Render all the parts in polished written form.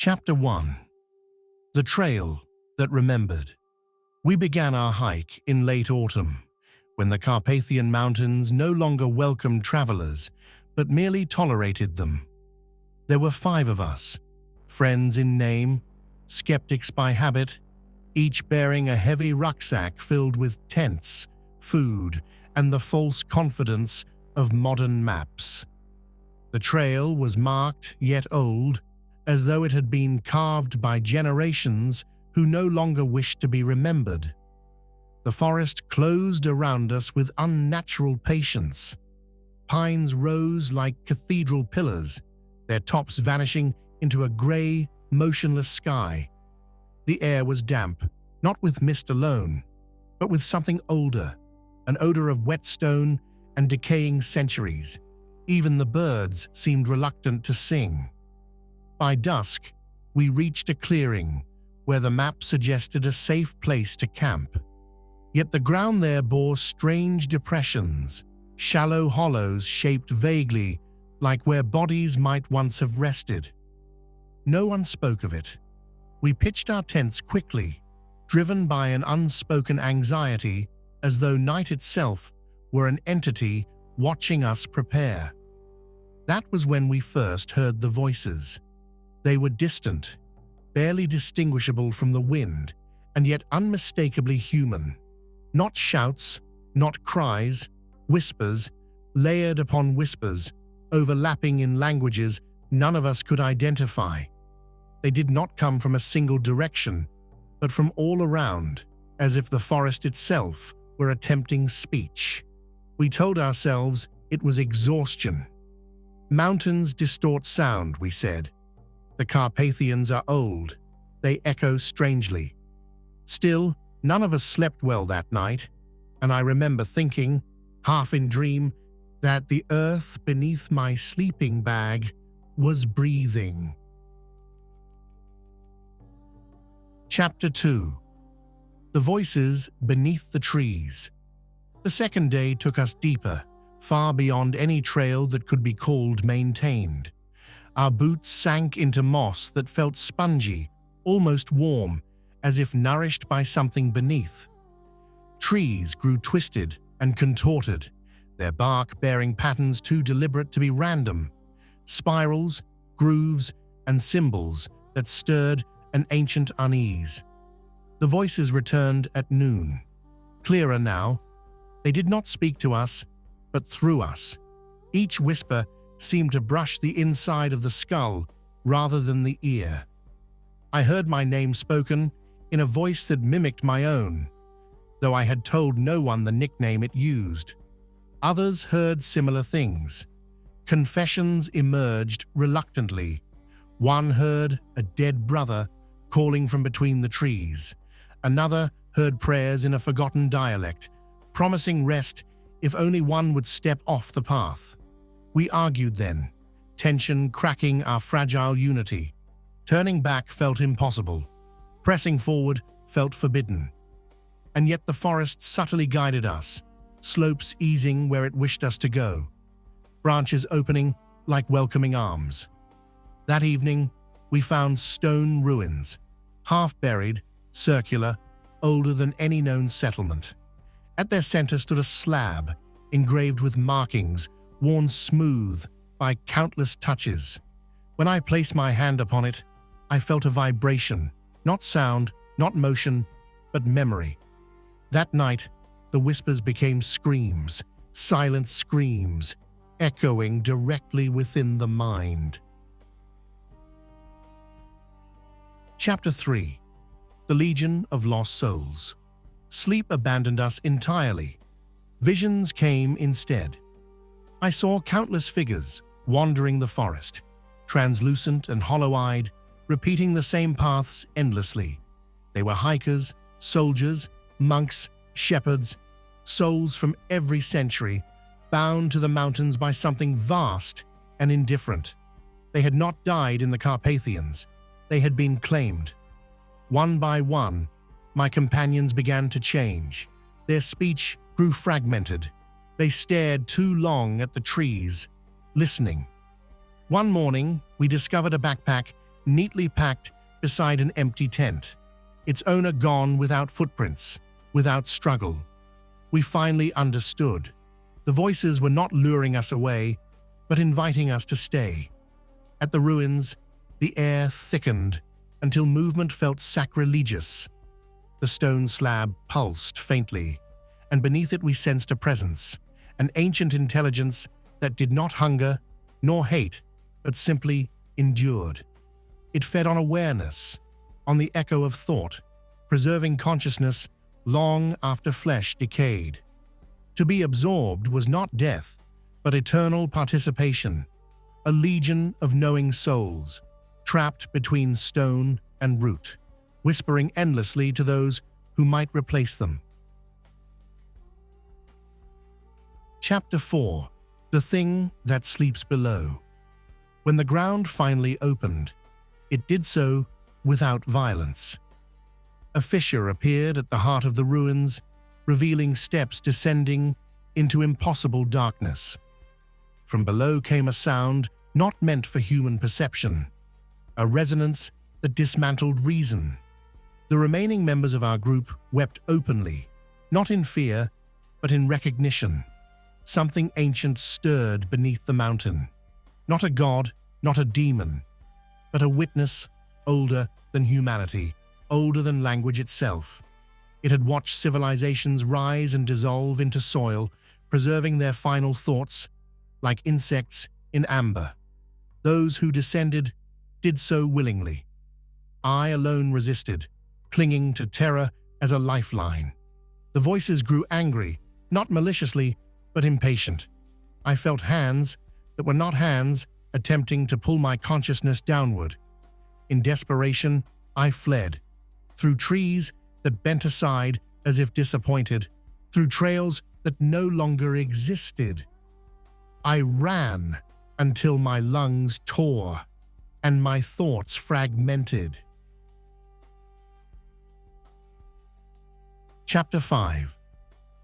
Chapter 1. The Trail That Remembered. We began our hike in late autumn, when the Carpathian Mountains no longer welcomed travelers, but merely tolerated them. There were 5 of us, friends in name, skeptics by habit, each bearing a heavy rucksack filled with tents, food, and the false confidence of modern maps. The trail was marked yet old, as though it had been carved by generations who no longer wished to be remembered. The forest closed around us with unnatural patience. Pines rose like cathedral pillars, their tops vanishing into a grey, motionless sky. The air was damp, not with mist alone, but with something older, an odor of whetstone and decaying centuries. Even the birds seemed reluctant to sing. By dusk, we reached a clearing where the map suggested a safe place to camp. Yet the ground there bore strange depressions, shallow hollows shaped vaguely like where bodies might once have rested. No one spoke of it. We pitched our tents quickly, driven by an unspoken anxiety, as though night itself were an entity watching us prepare. That was when we first heard the voices. They were distant, barely distinguishable from the wind, and yet unmistakably human. Not shouts, not cries, whispers, layered upon whispers, overlapping in languages none of us could identify. They did not come from a single direction, but from all around, as if the forest itself were attempting speech. We told ourselves it was exhaustion. Mountains distort sound, we said. The Carpathians are old. They echo strangely. Still, none of us slept well that night, and I remember thinking, half in dream, that the earth beneath my sleeping bag was breathing. Chapter 2. The Voices Beneath the Trees. The second day took us deeper, far beyond any trail that could be called maintained. Our boots sank into moss that felt spongy, almost warm, as if nourished by something beneath. Trees grew twisted and contorted, their bark bearing patterns too deliberate to be random, spirals, grooves, and symbols that stirred an ancient unease. The voices returned at noon. Clearer now, they did not speak to us, but through us. Each whisper seemed to brush the inside of the skull rather than the ear. I heard my name spoken in a voice that mimicked my own, though I had told no one the nickname it used. Others heard similar things. Confessions emerged reluctantly. One heard a dead brother calling from between the trees. Another heard prayers in a forgotten dialect, promising rest if only one would step off the path. We argued then, tension cracking our fragile unity. Turning back felt impossible. Pressing forward felt forbidden. And yet the forest subtly guided us, slopes easing where it wished us to go, branches opening like welcoming arms. That evening, we found stone ruins, half-buried, circular, older than any known settlement. At their center stood a slab, engraved with markings worn smooth by countless touches. When I placed my hand upon it, I felt a vibration, not sound, not motion, but memory. That night, the whispers became screams, silent screams, echoing directly within the mind. Chapter 3. The Legion of Lost Souls. Sleep abandoned us entirely. Visions came instead. I saw countless figures wandering the forest, translucent and hollow-eyed, repeating the same paths endlessly. They were hikers, soldiers, monks, shepherds, souls from every century, bound to the mountains by something vast and indifferent. They had not died in the Carpathians. They had been claimed. One by one, my companions began to change. Their speech grew fragmented. They stared too long at the trees, listening. One morning, we discovered a backpack neatly packed beside an empty tent, its owner gone without footprints, without struggle. We finally understood. The voices were not luring us away, but inviting us to stay. At the ruins, the air thickened until movement felt sacrilegious. The stone slab pulsed faintly, and beneath it we sensed a presence, an ancient intelligence that did not hunger nor hate, but simply endured. It fed on awareness, on the echo of thought, preserving consciousness long after flesh decayed. To be absorbed was not death, but eternal participation, a legion of knowing souls, trapped between stone and root, whispering endlessly to those who might replace them. Chapter 4: The Thing That Sleeps Below. When the ground finally opened, it did so without violence. A fissure appeared at the heart of the ruins, revealing steps descending into impossible darkness. From below came a sound not meant for human perception, a resonance that dismantled reason. The remaining members of our group wept openly, not in fear, but in recognition. Something ancient stirred beneath the mountain. Not a god, not a demon, but a witness older than humanity, older than language itself. It had watched civilizations rise and dissolve into soil, preserving their final thoughts like insects in amber. Those who descended did so willingly. I alone resisted, clinging to terror as a lifeline. The voices grew angry, not maliciously, but impatient. I felt hands that were not hands attempting to pull my consciousness downward. In desperation, I fled, through trees that bent aside as if disappointed, through trails that no longer existed. I ran until my lungs tore and my thoughts fragmented. Chapter 5: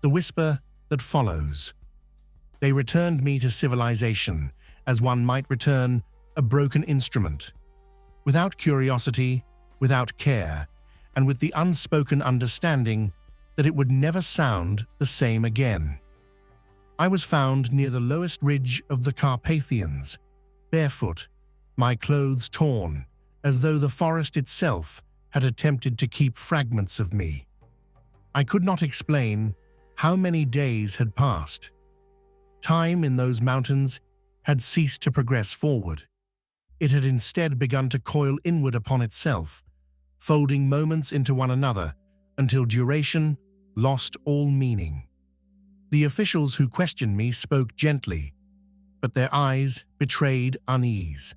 The Whisper That Follows. They returned me to civilization as one might return a broken instrument, without curiosity, without care, and with the unspoken understanding that it would never sound the same again. I was found near the lowest ridge of the Carpathians, barefoot, my clothes torn, as though the forest itself had attempted to keep fragments of me. I could not explain how many days had passed. Time in those mountains had ceased to progress forward. It had instead begun to coil inward upon itself, folding moments into one another until duration lost all meaning. The officials who questioned me spoke gently, but their eyes betrayed unease.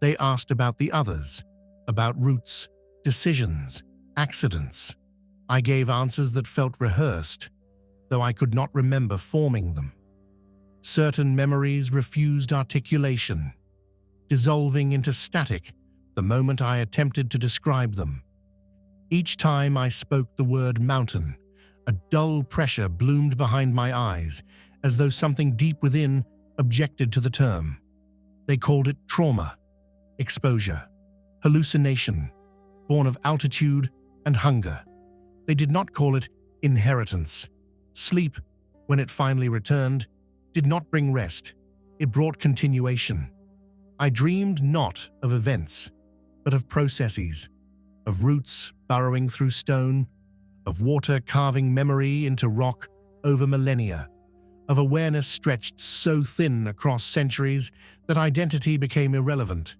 They asked about the others, about routes, decisions, accidents. I gave answers that felt rehearsed, though I could not remember forming them. Certain memories refused articulation, dissolving into static the moment I attempted to describe them. Each time I spoke the word mountain, a dull pressure bloomed behind my eyes, as though something deep within objected to the term. They called it trauma, exposure, hallucination, born of altitude and hunger. They did not call it inheritance. Sleep, when it finally returned, did not bring rest. It brought continuation. I dreamed not of events, but of processes, of roots burrowing through stone, of water carving memory into rock over millennia, of awareness stretched so thin across centuries that identity became irrelevant.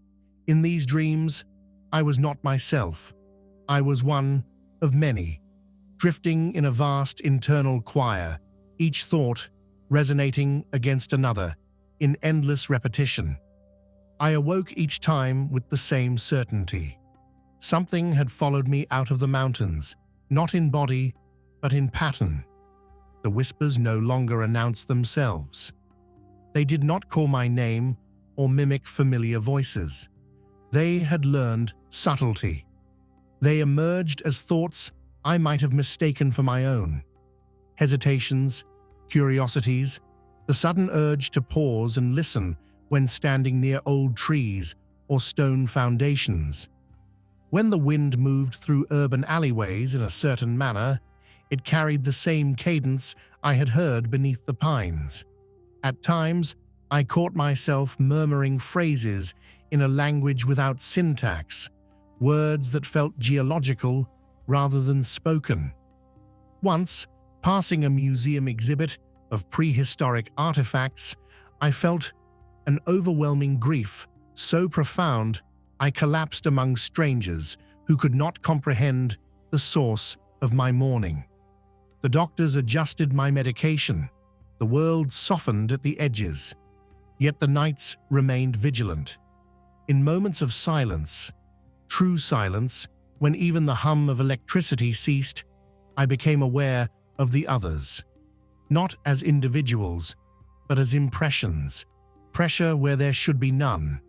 In these dreams, I was not myself. I was one of many, drifting in a vast internal choir, each thought resonating against another in endless repetition. I awoke each time with the same certainty. Something had followed me out of the mountains, not in body, but in pattern. The whispers no longer announced themselves. They did not call my name or mimic familiar voices. They had learned subtlety. They emerged as thoughts I might have mistaken for my own. Hesitations, curiosities, the sudden urge to pause and listen when standing near old trees or stone foundations. When the wind moved through urban alleyways in a certain manner, it carried the same cadence I had heard beneath the pines. At times, I caught myself murmuring phrases in a language without syntax, words that felt geological rather than spoken. Once, passing a museum exhibit of prehistoric artifacts, I felt an overwhelming grief so profound I collapsed among strangers who could not comprehend the source of my mourning. The doctors adjusted my medication. The world softened at the edges. Yet the nights remained vigilant. In moments of silence, true silence, when even the hum of electricity ceased, I became aware of the others. Not as individuals, but as impressions. Pressure where there should be none.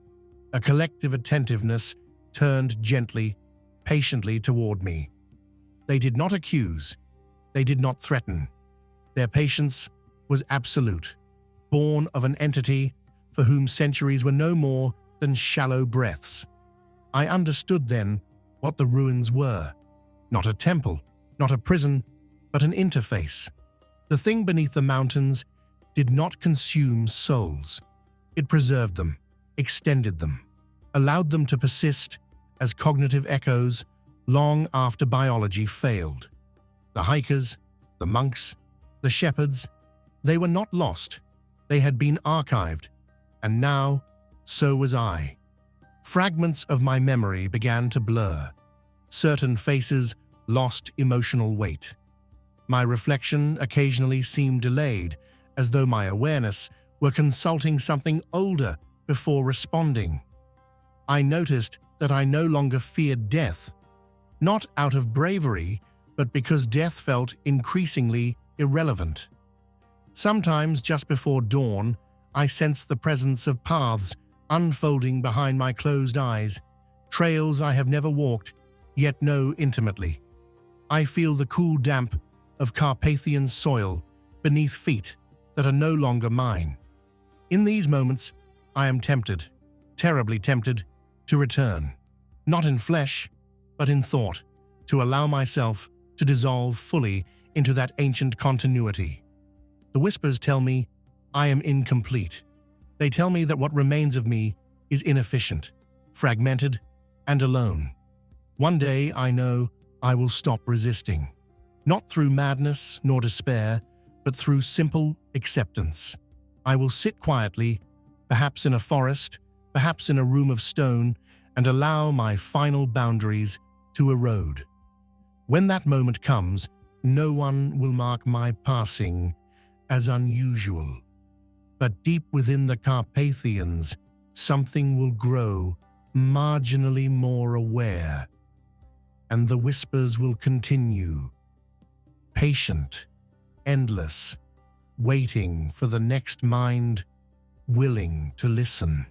A collective attentiveness turned gently, patiently toward me. They did not accuse. They did not threaten. Their patience was absolute, born of an entity for whom centuries were no more than shallow breaths. I understood then what the ruins were. Not a temple, not a prison, but an interface. The thing beneath the mountains did not consume souls. It preserved them, extended them, allowed them to persist as cognitive echoes long after biology failed. The hikers, the monks, the shepherds, they were not lost. They had been archived, and now, so was I. Fragments of my memory began to blur. Certain faces lost emotional weight. My reflection occasionally seemed delayed, as though my awareness were consulting something older before responding. I noticed that I no longer feared death, not out of bravery, but because death felt increasingly irrelevant. Sometimes, just before dawn, I sensed the presence of paths unfolding behind my closed eyes, trails I have never walked, yet know intimately. I feel the cool damp of Carpathian soil beneath feet that are no longer mine. In these moments, I am tempted, terribly tempted, to return, not in flesh, but in thought, to allow myself to dissolve fully into that ancient continuity. The whispers tell me I am incomplete. They tell me that what remains of me is inefficient, fragmented, and alone. One day, I know, I will stop resisting, not through madness nor despair, but through simple acceptance. I will sit quietly, perhaps in a forest, perhaps in a room of stone, and allow my final boundaries to erode. When that moment comes, no one will mark my passing as unusual. But deep within the Carpathians, something will grow marginally more aware, and the whispers will continue, patient, endless, waiting for the next mind willing to listen.